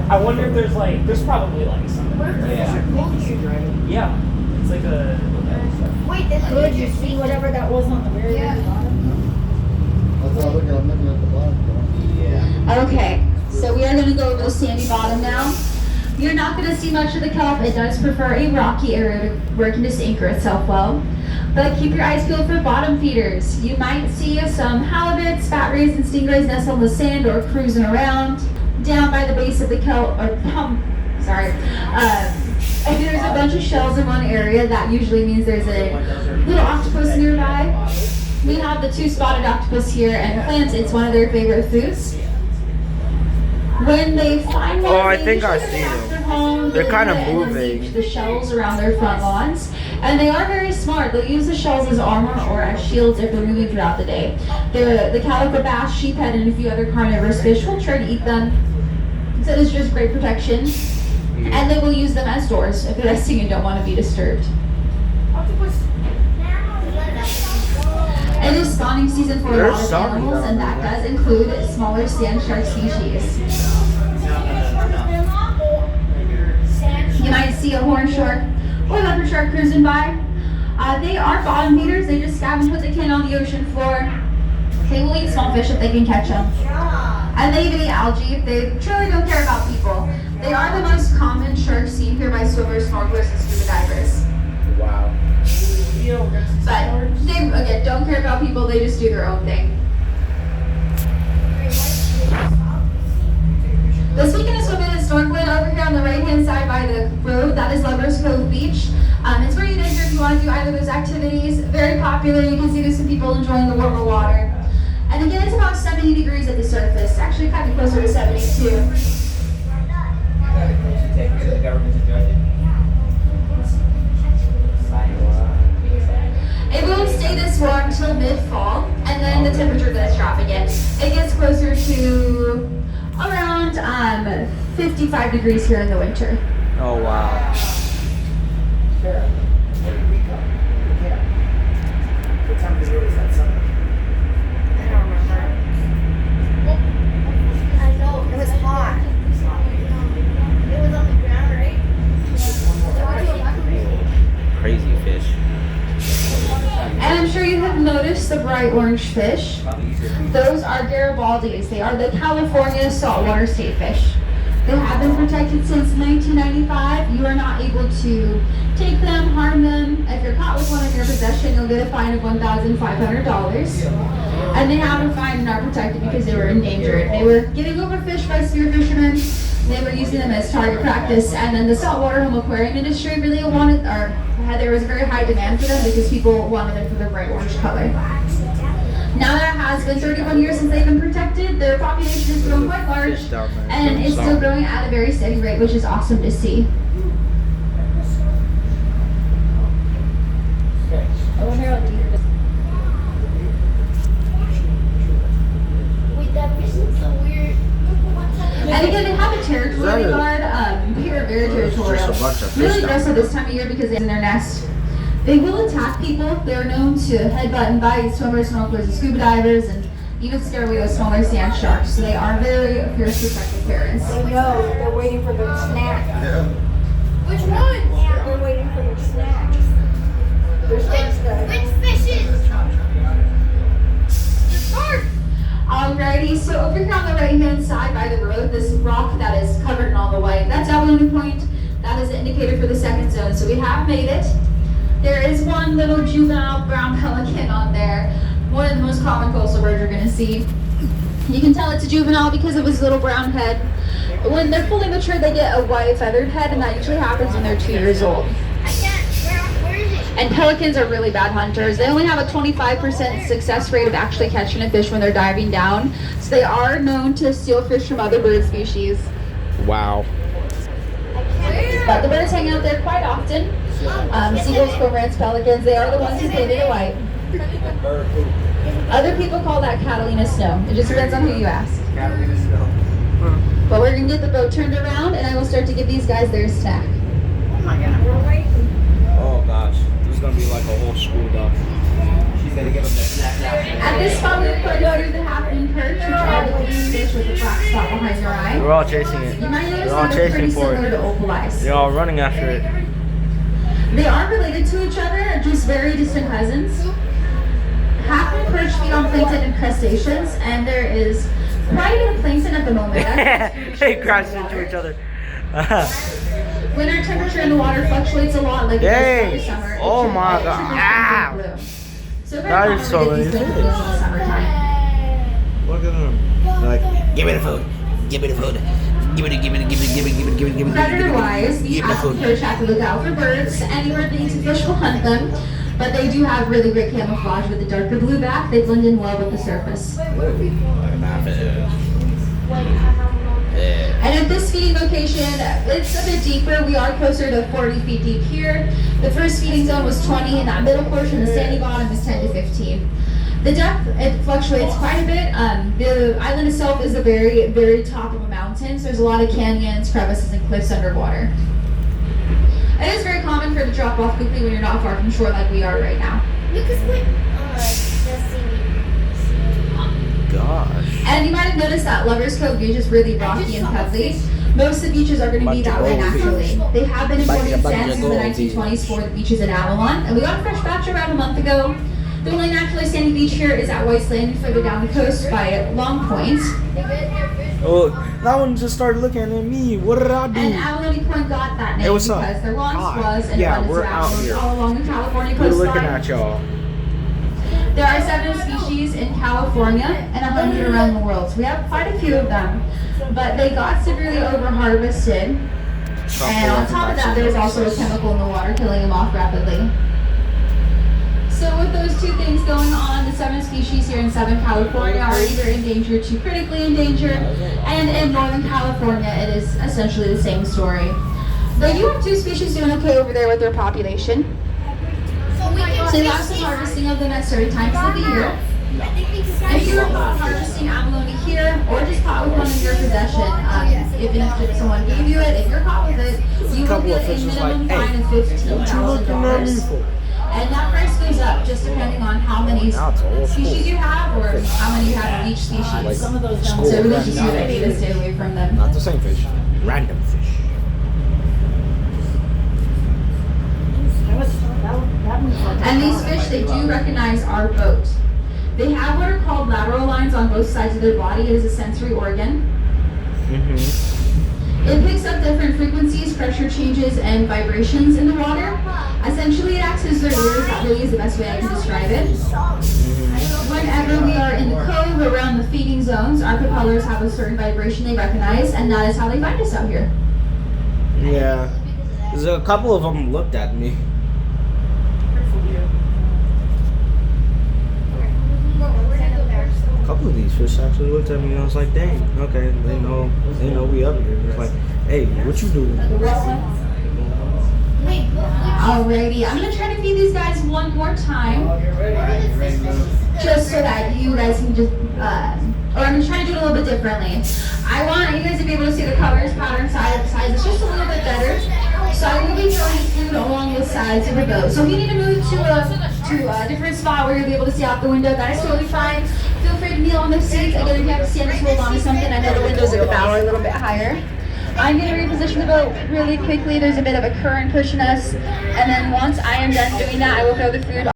I wonder if there's probably like something. Yeah. It's like a. Wait, could you see whatever that was on the very bottom? I'm looking at the black. Yeah. Okay, so we are going to go over the sandy bottom now. You're not going to see much of the kelp. It does prefer a rocky area where it can just anchor itself well. But keep your eyes peeled for bottom feeders. You might see some halibuts, fat rays, and stingrays nestled in the sand or cruising around down by the base of the kelp. If there's a bunch of shells in one area, that usually means there's a little octopus nearby. We have the 2 spotted octopus here, and plants, it's one of their favorite foods. When they find one, I think I see them. They're kind of moving. The shells around their front lawns, and they are very smart. They'll use the shells as armor or as shields if they're moving throughout the day. The calico bass, sheephead, and a few other carnivorous fish will try to eat them. So it's just great protection. And they will use them as doors if they're resting and don't want to be disturbed. It is spawning season for a lot of animals, and that does include smaller sand shark species. You might see a horn shark or leopard shark cruising by. They are bottom feeders. They just scavenge what they can on the ocean floor. They will eat small fish if they can catch them. And they even eat algae if they truly don't care about people. They are the most common sharks seen here by swimmers, snorkelers, and scuba divers. Wow. But they, again, don't care about people. They just do their own thing. This weekend is swimming and snorkeling over here on the right-hand side by the road. That is Lovers Cove Beach. It's where you enter if you want to do either of those activities. Very popular. You can see there's some people enjoying the warmer water. And again, it's about 70 degrees at the surface. Actually, kind of closer to 72. It will stay this warm until mid-fall, and then the temperature does drop again. It gets closer to around 55 degrees here in the winter. Oh, wow. Sarah, where did we come? Yeah. What time of the year was that Sunday? I don't remember. I know, it was hot. It was on the ground, right? Crazy fish. And I'm sure you have noticed the bright orange fish. Those are Garibaldi's. They are the California saltwater state fish. They have been protected since 1995. You are not able to take them, harm them. If you're caught with one in your possession, you'll get a fine of $1,500. And they have a fine and are protected because they were endangered. They were getting overfished by spear fishermen. They were using them as target practice. And then the saltwater home aquarium industry really wanted, there was a very high demand for them because people wanted them for their bright orange color. Now that it has been 31 years since they've been protected, their population has grown quite large, and it's still growing at a very steady rate, which is awesome to see. Wait, that fish looks so weird. And again, they have a territory guard. They are very territorial. Really aggressive this time of year because they're in their nest. They will attack people. They're known to headbutt and bite swimmers, snorkelers, and scuba divers, and even scare away with smaller sand sharks. So they are very fierce, protective parents. They know, they're waiting for their snack. Yeah. Which one? They're waiting for their snack. Which fishes? The shark! Alrighty, so over here on the right-hand side by the road, this rock that is covered in all the white, that's Abalone Point. That is the indicator for the second zone. So we have made it. There is one little juvenile brown pelican on there. One of the most common coastal birds you're going to see. You can tell it's a juvenile because of his little brown head. When they're fully mature, they get a white feathered head, and that usually happens when they're 2 years old. I can't. Where is it? And pelicans are really bad hunters. They only have a 25% success rate of actually catching a fish when they're diving down. So they are known to steal fish from other bird species. Wow. But the birds hang out there quite often. Seagulls, cormorants, pelicans, they are the ones who painted it white. Other people call that Catalina snow. It just depends on who you ask. Catalina snow. But we're going to get the boat turned around, and I will start to give these guys their snack. Oh my god, we're waiting. Oh gosh, this is gonna be like a whole school duck. At this spot, we put you the half-moon perch, which are the green fish with the black spot behind your eye. We're all chasing it. You might notice They're all that they're pretty chasing for similar it. to opal eyes. They're all running after it. They aren't related to each other, just very distant cousins. Half-moon perch feed on plankton and crustaceans, and there is quite a bit of plankton at the moment. They crashed into each other. Winter temperature in the water fluctuates a lot, like it Dang. does summer. It Oh can- my it God. triggers Ow. pink blue. So very That common is to so get these many pink fish. blues in the summertime. Look at them. Like, give me the food. Give me the food. Give me Predator-wise, the half-moon perch have to look out for birds. Anywhere they eat fish will hunt them, but they do have really great camouflage with the darker blue back. They blend in well with the surface. And at this feeding location, it's a bit deeper. We are closer to 40 feet deep here. The first feeding zone was 20, and that middle portion, the sandy bottom, is 10 to 15. The depth, it fluctuates quite a bit. The island itself is the very, very top of a mountain, so there's a lot of canyons, crevices, and cliffs underwater. It is very common for it to drop off quickly when you're not far from shore like we are right now. Lucas went the seaweed. Gosh. And you might have noticed that Lover's Cove Beach is really rocky and pebbly. Most of the beaches are going to be that way naturally. They have been importing sand since the 1920s for the beaches in Avalon, and we got a fresh batch around a month ago. The only naturally sandy beach here is at White's Landing further down the coast by Long Point. Oh, that one just started looking at me. What did I do? And Abalone Point got that name Hey, what's up? because there once Hi. was an Yeah, abundance we're of out abalone here. all along the California We're coastline. looking at y'all. There are 7 species in California and 100 around the world. So we have quite a few of them, but they got severely overharvested. And on top of that, there's also a chemical in the water killing them off rapidly. So with those two things going on, the 7 species here in Southern California are either endangered to critically endangered, and in Northern California, it is essentially the same story. They do have 2 species doing okay over there with their population. So they have some harvesting of them at certain times of the year. If you're caught harvesting abalone here, or just caught with one in your possession, even if someone gave you it, if you're caught with it, you will get a minimum fine of $15,000. And that price goes up just depending on how many species you have or how many you have of each species. Some of those So really just your idea to stay away from them. Not the same fish. Random fish. And these fish, they do recognize our boat. They have what are called lateral lines on both sides of their body. It is a sensory organ. It picks up different frequencies, pressure changes, and vibrations in the water. Essentially, it acts as their ears. That really is the best way I can describe it. Whenever we are in the cove around the feeding zones, our propellers have a certain vibration they recognize, and that is how they find us out here. Yeah. There's a couple of them looked at me. A couple of these fish actually looked at me and I was like, dang, okay, they know we up here. It's like, hey, what you doing? Alrighty, I'm gonna try to feed these guys one more time, just so that you guys can just, or I'm gonna try to do it a little bit differently. I want you guys to be able to see the colors, pattern, size. It's just a little bit better. So I will be throwing food along the sides of the boat. So if you need to move to a different spot where you'll be able to see out the window, that is totally fine. Feel free to kneel on the seats. Again, if you have to stand, just hold on to something. I know the windows at the bow are a little bit higher. I'm going to reposition the boat really quickly. There's a bit of a current pushing us. And then once I am done doing that, I will throw the food